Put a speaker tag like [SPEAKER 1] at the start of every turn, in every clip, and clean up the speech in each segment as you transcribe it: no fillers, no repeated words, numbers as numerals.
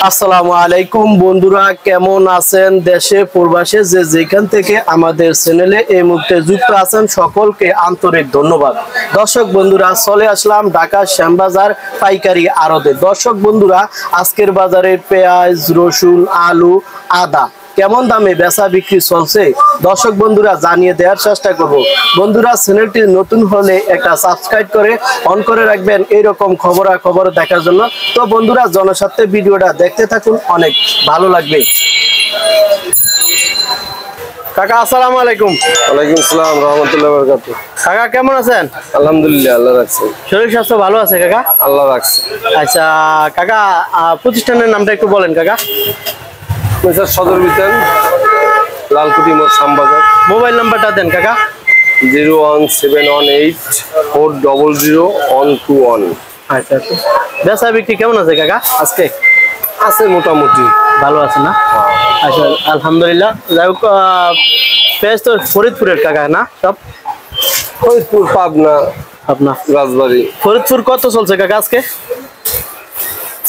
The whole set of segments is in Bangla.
[SPEAKER 1] আসসালামু আলাইকুম বন্ধুরা, কেমন আছেন? দেশে প্রবাসে যে যেখান থেকে আমাদের চ্যানেলে এই মুহূর্তে যুক্ত আছেন সকলকে আন্তরিক ধন্যবাদ। দর্শক বন্ধুরা, চলে আসলাম ঢাকা শ্যামবাজার পাইকারি আড়তে। দর্শক বন্ধুরা, আজকের বাজারে পেঁয়াজ, রসুন, আলু, আদা কেমন দামে বেচা বিক্রি চলছে দর্শক বন্ধুরা জানিয়ে দেওয়ার চেষ্টা করব। বন্ধুরা, চ্যানেলটি নতুন হলে একটা সাবস্ক্রাইব করে অন করে রাখবেন এইরকম খবর দেখার জন্য। তো বন্ধুরা, জনস্বার্থে ভিডিওটা দেখতে থাকুন, অনেক ভালো লাগবে। কাকা আসসালামু আলাইকুম।
[SPEAKER 2] ওয়ালাইকুম আসসালাম রাহমাতুল্লাহি ওয়া বারাকাতুহু।
[SPEAKER 1] কাকা কেমন আছেন?
[SPEAKER 2] আলহামদুলিল্লাহ, আল্লাহ রাখছে।
[SPEAKER 1] শরীর স্বাস্থ্য ভালো আছে কাকা?
[SPEAKER 2] আল্লাহ রাখছে।
[SPEAKER 1] আচ্ছা কাকা, প্রতিষ্ঠানের নামটা একটু বলেন কাকা।
[SPEAKER 2] মিস্টার সদর বিতান, লালকুটি মোড়, শ্যামবাজার।
[SPEAKER 1] মোবাইল নাম্বারটা দেন কাকা।
[SPEAKER 2] 01718000121।
[SPEAKER 1] আচ্ছা, বেচা বিক্রি কেমন আছে কাকা আজকে?
[SPEAKER 2] আছে মোটামুটি
[SPEAKER 1] ভালো আছে না? আচ্ছা আলহামদুলিল্লাহ। যাই হোক, পেঁয়াজ তো ফরিদপুরের কাকা না সব?
[SPEAKER 2] ফরিদপুর, পাবনা,
[SPEAKER 1] আপনার
[SPEAKER 2] রাজবাড়ী।
[SPEAKER 1] ফরিদপুর কত চলছে কাকা আজকে?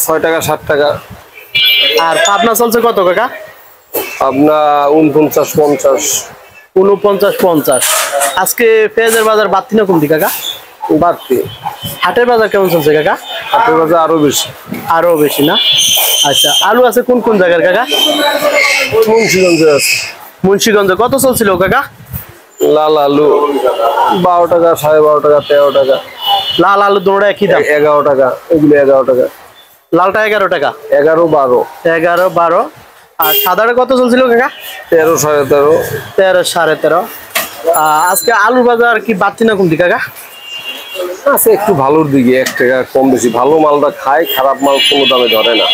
[SPEAKER 2] 6 টাকা 7 টাকা।
[SPEAKER 1] আর পাবনা চলছে কত কাকা?
[SPEAKER 2] পাবনা 49-50।
[SPEAKER 1] 49-50। আজকে পেঁয়াজের বাজার বাড়তি না কমতি কাকা?
[SPEAKER 2] বাড়তি।
[SPEAKER 1] হাটের বাজার কেমন চলছে কাকা?
[SPEAKER 2] হাটের বাজার আরো বেশি।
[SPEAKER 1] আরো বেশি না? আচ্ছা, আলু আছে কোন কোন জায়গার কাকা?
[SPEAKER 2] মুন্সিগঞ্জে আছে।
[SPEAKER 1] মুন্সিগঞ্জে কত চলছিল কাকা?
[SPEAKER 2] লাল আলু 12 টাকা, 12.5 টাকা, 13 টাকা।
[SPEAKER 1] লাল আলু দুটোটা একই দাম?
[SPEAKER 2] 11 টাকা। এগুলো 11 টাকা।
[SPEAKER 1] লালটা 11 টাকা।
[SPEAKER 2] 11-12।
[SPEAKER 1] 11-12। আর সাদাটা কত চলছিল কাকা?
[SPEAKER 2] 13, 13.5।
[SPEAKER 1] 13, 13.5। আজকে আলুর বাজার কি বাড়তি না কমতি কাকা?
[SPEAKER 2] আছে একটু ভালোর দিকে, 1 টাকা কম বেশি। ভালো মালটা খায়, খারাপ মাল কোনো দামে ধরে না।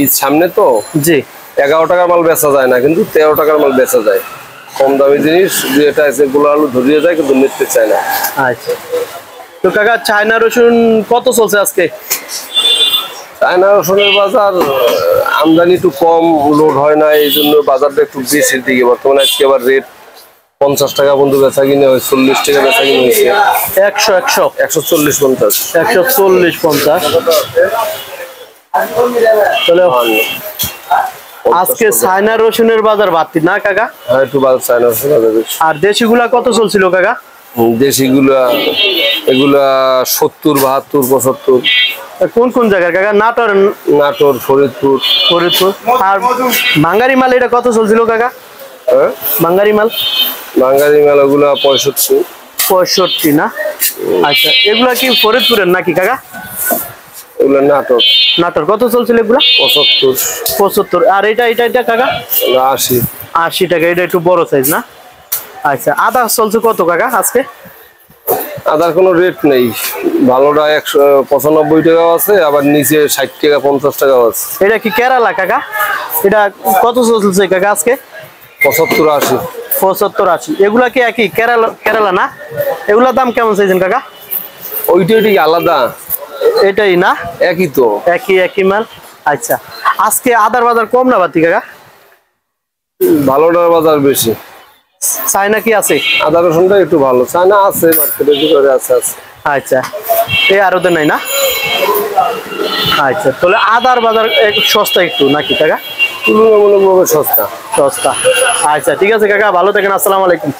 [SPEAKER 2] ঈদ সামনে তো।
[SPEAKER 1] জি।
[SPEAKER 2] 11 টাকার মাল বেচা যায় না, কিন্তু 13 টাকার মাল বেচা যায়। কম দামি জিনিস যেটা আছে গুলো আলু ধরিয়ে যায়, কিন্তু নিতে চায় না।
[SPEAKER 1] আচ্ছা, তো কাকা চায়না রসুন কত চলছে আজকে?
[SPEAKER 2] চায়না রসুনের বাজার আমদানি একটু কম, লোড হয় না, এই জন্য বাজারটা একটু বেশির দিকে বর্তমানে। আজকে আবার রেট 50 টাকা বন্ধু বেচা কিনে হয়, 40 টাকা বেচা কিনে হয়েছে। 140-50।
[SPEAKER 1] 140-50। আজকে চায়না রসুনের বাজার বাড়তি না কাকা?
[SPEAKER 2] হ্যাঁ, একটু বাজার চায়না রসুন বেশি।
[SPEAKER 1] আর দেশিগুলা কত চলছিল কাকা?
[SPEAKER 2] দেশিগুলা এগুলা 70-72-75।
[SPEAKER 1] কোন কোন জায়গার কাকা?
[SPEAKER 2] নাটোর, ফরিদপুর।
[SPEAKER 1] আর বাঙ্গারি মাল এটা কত চলছিল কাকা?
[SPEAKER 2] হ্যাঁ,
[SPEAKER 1] বাঙ্গারি মাল
[SPEAKER 2] ওগুলা 65
[SPEAKER 1] না? আচ্ছা, এগুলা কি ফরিদপুরের নাকি কাকা?
[SPEAKER 2] এগুলা নাটোর
[SPEAKER 1] কত চলছিল এগুলা? 75। আর এটা কাকা? 80 টাকা। এটা একটু বড় সাইজ না? আচ্ছা, আদা চলছে কত কাকা আজকে?
[SPEAKER 2] আদার কোনো রেট নেই। ভালোটা 195 টাকা আছে, আবার নিচে 60 টাকা 50 টাকা আছে।
[SPEAKER 1] এটা কি কেরালা কাকা? এটা কত চলছে কাকা আজকে?
[SPEAKER 2] 75-80।
[SPEAKER 1] 75-80। এগুলা কি একই কেরালা না? এগুলা দাম কেমন চাইছেন কাকা?
[SPEAKER 2] ওইটাই আলাদা,
[SPEAKER 1] এটাই না?
[SPEAKER 2] একই তো,
[SPEAKER 1] একই মাল। আচ্ছা, আজকে আদার বাজার কম না বাড়তি কাকা?
[SPEAKER 2] ভালোটার বাজার বেশি।
[SPEAKER 1] চায়না কি আছে?
[SPEAKER 2] আদা রসুনটা একটু ভালো। চায়না আছে, মার্কেটের ভিতরে আছে।
[SPEAKER 1] আচ্ছা, এই আরতে নাই না? আচ্ছা, তাহলে আদার বাজার সস্তা একটু নাকি কাকা?
[SPEAKER 2] তুলনামূলকভাবে সস্তা।
[SPEAKER 1] আচ্ছা, ঠিক আছে কাকা, ভালো থাকেন। আসসালামু আলাইকুম।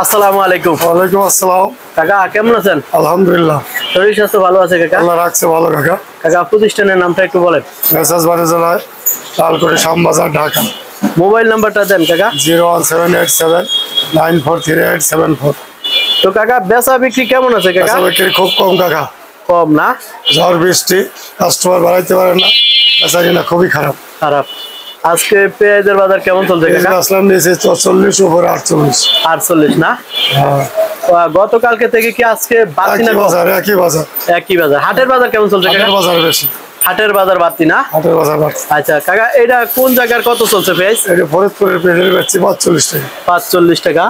[SPEAKER 1] আসসালামু আলাইকুম।
[SPEAKER 3] ওয়ালাইকুম আসসালাম।
[SPEAKER 1] কাকা কেমন আছেন?
[SPEAKER 3] আলহামদুলিল্লাহ,
[SPEAKER 1] শরীর স্বাস্থ্য ভালো আছে কাকা?
[SPEAKER 3] আল্লাহ রাখছে ভালো কাকা।
[SPEAKER 1] কাকা প্রতিষ্ঠানের নামটা একটু বলেন।
[SPEAKER 3] মেসাজবাড়ি জেলায় লালকুটি, শ্যামবাজার, ঢাকা।
[SPEAKER 1] মোবাইল নাম্বারটা দেন কাকা।
[SPEAKER 3] 01787943874।
[SPEAKER 1] তো কাকা বেচা বিক্রি কেমন আছে কাকা?
[SPEAKER 3] বেচা বিক্রি খুব কম কাকা।
[SPEAKER 1] কম না?
[SPEAKER 3] ঝড় বৃষ্টি, কাস্টমার বাড়াইতে পারে না, বেচা কিনা খুবই খারাপ।
[SPEAKER 1] আজকে পেঁয়াজের বাজার কেমন চলছে কাকা?
[SPEAKER 3] আসলাম নিয়েছে 44, উপরে 48
[SPEAKER 1] না?
[SPEAKER 3] হ্যাঁ।
[SPEAKER 1] গতকালকে থেকে কি আজকে বাড়তি না? একই বাজার। হাটের বাজার কেমন চলছে কাকা?
[SPEAKER 3] বাজার বেশি।
[SPEAKER 1] হাটের বাজার বাড়তি না?
[SPEAKER 3] হাটের বাজার বাড়তি।
[SPEAKER 1] আচ্ছা কাকা, এটা কোন জায়গার কত চলছে পেঁয়াজ?
[SPEAKER 3] এটা ফরিদপুরের পেঁয়াজের বেচছি 45 টাকা।
[SPEAKER 1] 45 টাকা।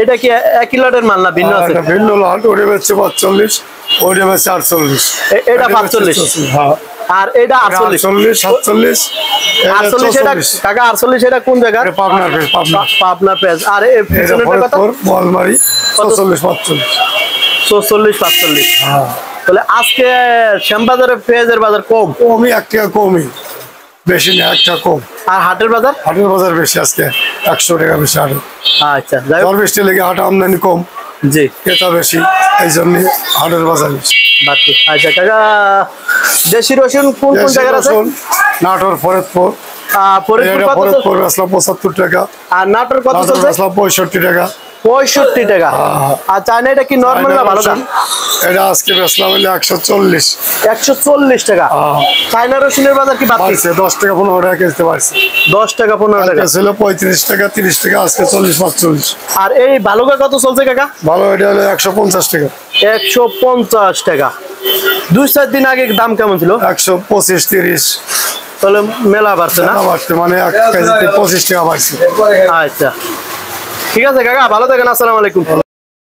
[SPEAKER 1] এটা কি একই লটের মাল না ভিন্ন আছে?
[SPEAKER 3] ভিন্ন লট। ওটা বেচছে 45, ওইটা বেচছে 48।
[SPEAKER 1] এটা 45।
[SPEAKER 3] হ্যাঁ।
[SPEAKER 1] আর এটা 48,
[SPEAKER 3] 47।
[SPEAKER 1] 48 এটা কাকা? 48 এটা কোন জায়গা? পাবনার পেঁয়াজ। আর পিছনেরটা কত?
[SPEAKER 3] বোয়ালমারি 44-45।
[SPEAKER 1] 44-45। তাহলে আজকে শ্যামবাজারে পেঁয়াজের বাজার কম,
[SPEAKER 3] কমই 1 টাকা কমই, বেশি না, 1 টাকা কম।
[SPEAKER 1] আর হাটের বাজার?
[SPEAKER 3] হাটের বাজার বেশি আজকে, 100 টাকা বেশি হাটে।
[SPEAKER 1] আচ্ছা যাই হোক,
[SPEAKER 3] ঝড় বৃষ্টি লেগে হাটে আমদানি কম,
[SPEAKER 1] জি
[SPEAKER 3] ক্রেতা বেশি, এই জন্য হাটের বাজার বেশি।
[SPEAKER 1] বাড়তি। আচ্ছা কাকা, দেশি রসুন কোন কোন
[SPEAKER 3] দেশি
[SPEAKER 1] জায়গায় আছে?
[SPEAKER 3] রসুন নাটোর, ফরিদপুর।
[SPEAKER 1] ফরিদপুর
[SPEAKER 3] এটা
[SPEAKER 1] কত চলছে?
[SPEAKER 3] ফরিদপুর বেচলাম 75 টাকা,
[SPEAKER 1] আর নাটোর কত
[SPEAKER 3] নাটোর
[SPEAKER 1] চলছে?
[SPEAKER 3] বেচলাম 65 টাকা।
[SPEAKER 1] 65 টাকা। আর চায়না এটা কি নরমাল না ভালোটা?
[SPEAKER 3] এটা আজকে বেচলাম হইলে 140।
[SPEAKER 1] 140 টাকা। চায়না রসুনের বাজার কি বাড়তি?
[SPEAKER 3] বাড়ছে 10 টাকা 15 টাকা কিনতে পারছি।
[SPEAKER 1] 10 টাকা 15 টাকা।
[SPEAKER 3] কালকে ছিল 35 টাকা 30 টাকা, আজকে 40-45।
[SPEAKER 1] আর এই ভালোগা কত চলছে কাকা?
[SPEAKER 3] ভালো এটা হলো 150 টাকা।
[SPEAKER 1] 150 টাকা। 2-4 দিন আগে দাম কেমন ছিল?
[SPEAKER 3] 125-30
[SPEAKER 1] তাহলে মেলা বাড়ছে না?
[SPEAKER 3] বাড়ছে, মানে 1 কেজিতে 25 টাকা বাড়ছে।
[SPEAKER 1] আচ্ছা ঠিক আছে কাকা, ভালো থাকেন, আসসালামু আলাইকুম।